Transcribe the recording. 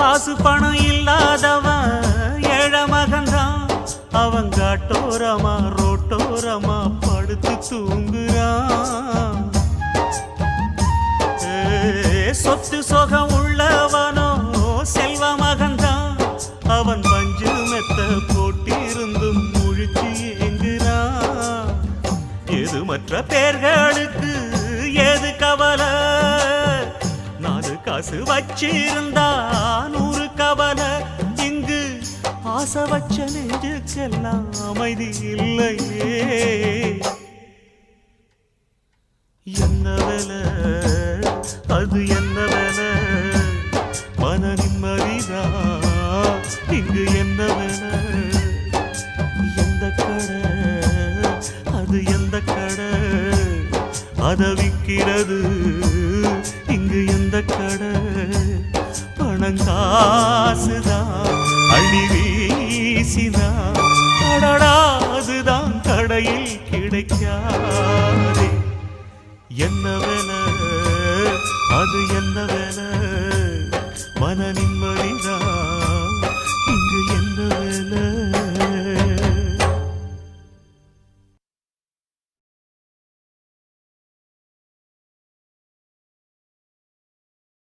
காசு பணம் இல்லாதவன் ஏழை மகன்தான். அவன் காட்டோரமா ரோட்டோரமா படுத்து தூங்குறான். சொத்து சொகம் உள்ளவனோ செல்வ மகன்தான். அவன் பஞ்சு மெத்த போட்டிருந்தும் முழிச்சு ஏங்குறான். எது மற்ற பேர்களுக்கு ஏது கவலை, 4 காசு வச்சிருந்தா 100 கவலை. இங்கு ஆசை வச்ச நெஞ்சுக்கெல்லாம் அமைதி இல்லையே. என்ன வேலை அது என்ன வேலை, மன நிம்மதிதான் இங்கு என்ன வேலை. எந்த கடை அது எந்த கடை, அத விக்கிறது இங்கு எந்த கடை. பணங்காசுதான் அள்ளி வீசிதான் அடடா அதுதான் கடையில் கிடைக்காதே. என்ன வேலை அது என்ன வேலை, மன நிம்மதிதான்